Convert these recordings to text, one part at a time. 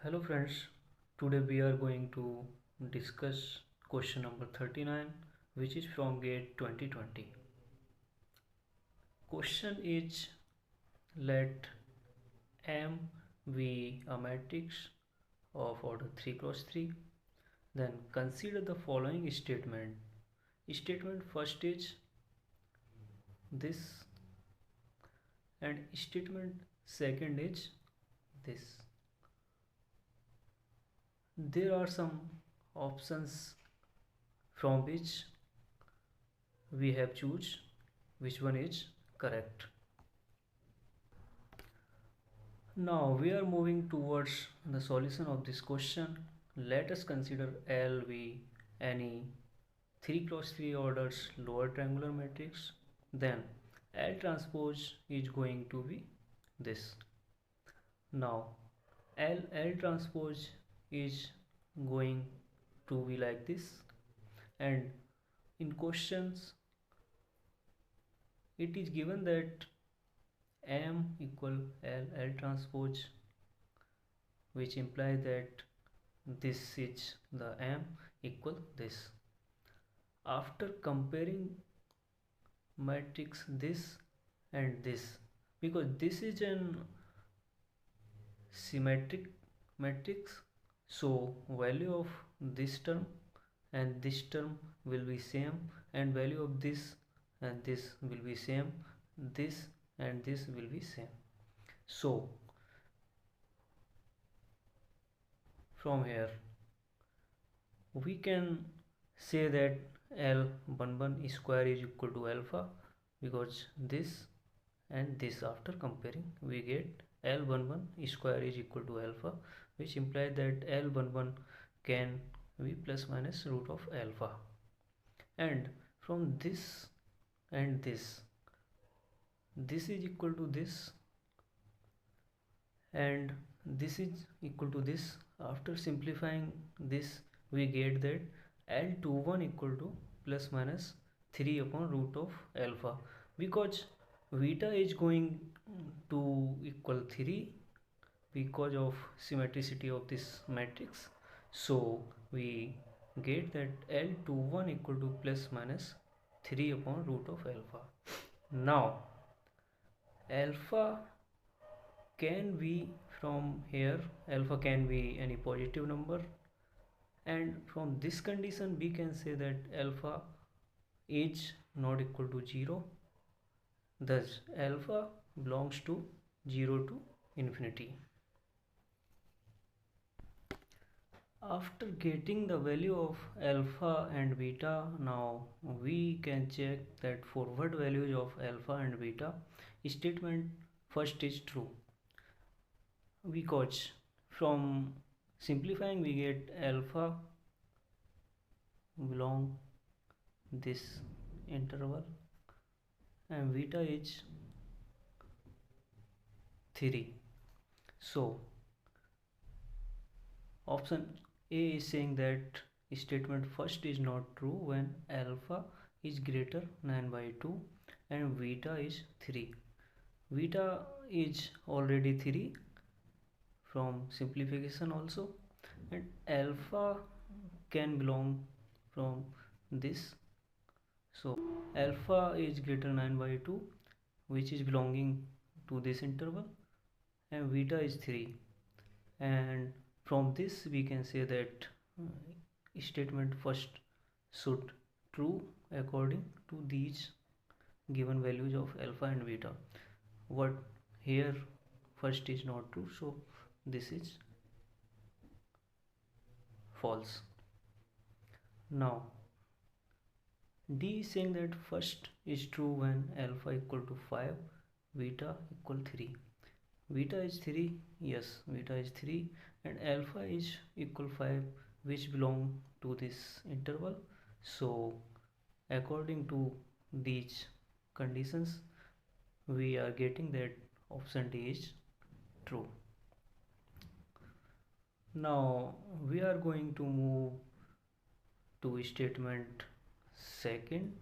Hello friends, today we are going to discuss question number 39 which is from GATE 2020. Question is, let M be a matrix of order 3 cross 3. Then consider the following statement. Statement first is this and statement second is this. There are some options from which we have choose which one is correct. Now we are moving towards the solution of this question. Let us consider L be any 3 cross 3 orders lower triangular matrix. Then L transpose is going to be this. Now L transpose is going to be like this, and in questions it is given that M equal L transpose, which implies that this is the M equal this. After comparing matrix this and this, because this is an symmetric matrix, so value of this term and this term will be same, and value of this and this will be same, this and this will be same. So from here we can say that L11 square is equal to alpha, because this and this, after comparing we get L11 square is equal to alpha, which implies that L11 can be plus minus root of alpha. And from this and this is equal to this and this is equal to this. After simplifying this we get that L21 equal to plus minus 3 upon root of alpha, because beta is going to equal 3 because of symmetricity of this matrix. So we get that L21 equal to plus minus 3 upon root of alpha. Now alpha can be, from here alpha can be any positive number, and from this condition we can say that alpha is not equal to 0, thus alpha belongs to 0 to infinity. After getting the value of alpha and beta, now we can check that forward values of alpha and beta. Statement first is true, because from simplifying we get alpha belong this interval and beta is 3. So option A is saying that statement first is not true when alpha is greater 9 by 2 and beta is 3. Beta is already 3 from simplification also, and alpha can belong from this. So alpha is greater 9 by 2, which is belonging to this interval, and beta is 3, and from this we can say that statement first should true according to these given values of alpha and beta. What here first is not true, so this is false. Now D is saying that first is true when alpha equal to 5, beta equal 3. Beta is 3, yes, beta is 3, and alpha is equal 5, which belong to this interval. So according to these conditions we are getting that option D is true. Now we are going to move to statement second.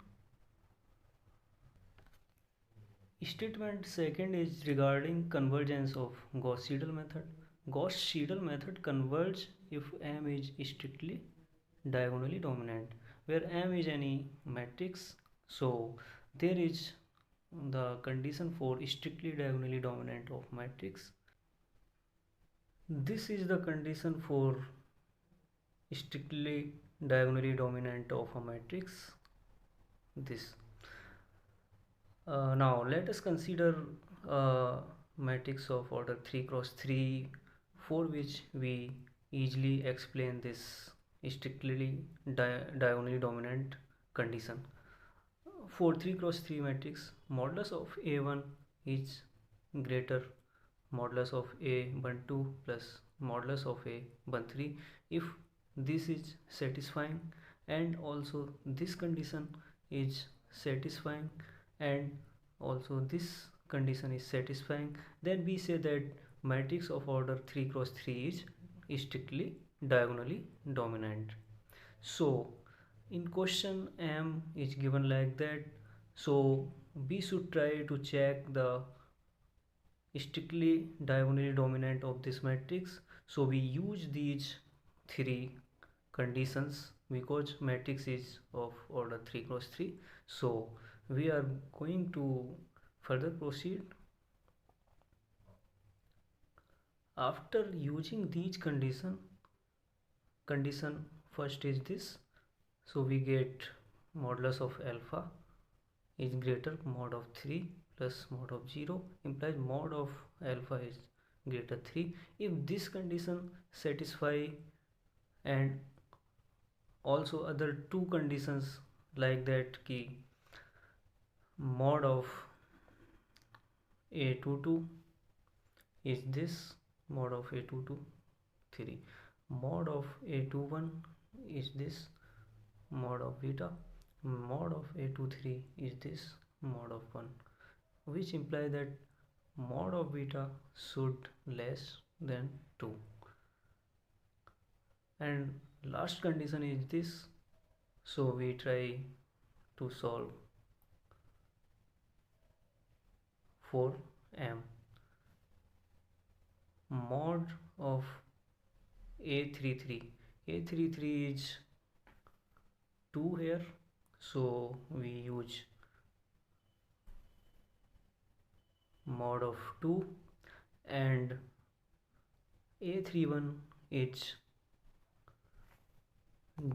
Statement second is regarding convergence of Gauss-Seidel method. Gauss-Seidel method converges if M is strictly diagonally dominant, where M is any matrix. So there is the condition for strictly diagonally dominant of matrix. This is the condition for strictly diagonally dominant of a matrix. This. Now let us consider a matrix of order 3 cross 3, for which we easily explain this strictly diagonally dominant condition. For 3 cross 3 matrix, modulus of A1 is greater modulus of A12 plus modulus of A13 if this is satisfying, and also this condition is satisfying, and also this condition is satisfying, then we say that matrix of order 3 cross 3 is strictly diagonally dominant. So in question M is given like that, so we should try to check the strictly diagonally dominant of this matrix. So we use these three conditions because matrix is of order 3 cross 3. So we are going to further proceed. After using these condition first is this, so we get modulus of alpha is greater mod of 3 plus mod of 0 implies mod of alpha is greater 3 if this condition satisfy, and also other two conditions like that key mod of a22 is this, mod of a22 3, mod of a21 is this, mod of beta, mod of a23 is this, mod of 1, which imply that mod of beta should less than 2, and last condition is this. So we try to solve for M. Mod of A33 is 2 here, so we use mod of 2, and A31 is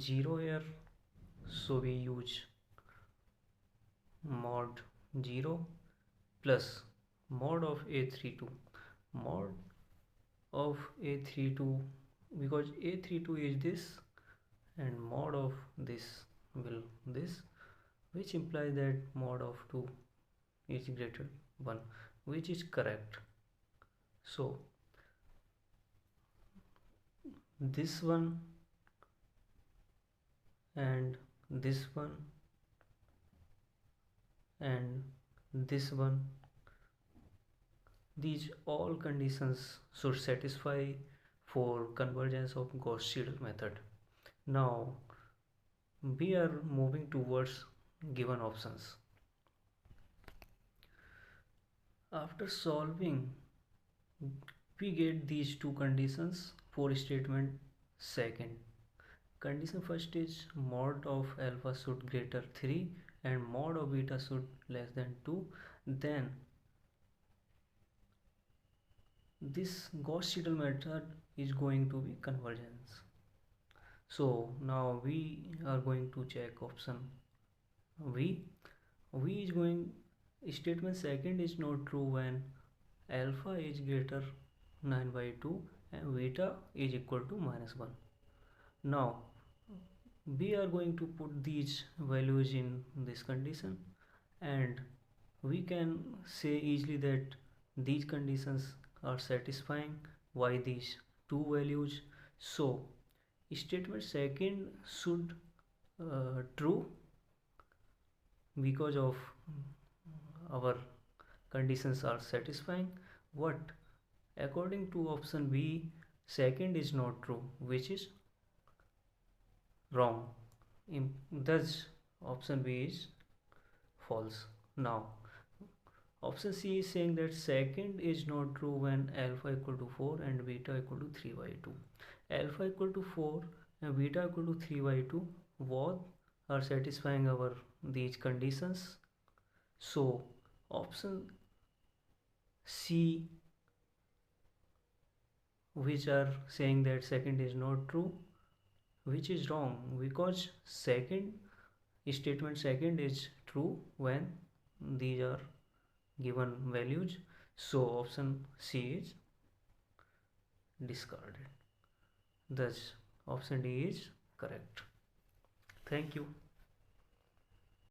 0 here, so we use mod 0 plus mod of A32, mod of A32 because A32 is this and mod of this will this, which implies that mod of 2 is greater 1, which is correct. So this one and this one and this one, these all conditions should satisfy for convergence of Gauss-Seidel method. Now we are moving towards given options. After solving, we get these two conditions for statement second. Condition first is mod of alpha should greater 3 and mod of beta should less than 2. Then this Gauss-Seidel method is going to be convergence. So now we are going to check option V. V is going, statement second is not true when alpha is greater 9/2 and beta is equal to -1. Now we are going to put these values in this condition, and we can say easily that these conditions are satisfying by these two values. So statement second should true because of our conditions are satisfying, but according to option B, second is not true, which is wrong. Thus option B is false. Now Option C is saying that second is not true when alpha equal to 4 and beta equal to 3 by 2. Alpha equal to 4 and beta equal to 3 by 2 both are satisfying our these conditions. So option C, which are saying that second is not true, which is wrong, because second statement second is true when these are given values. So option C is discarded. Thus option D is correct. Thank you.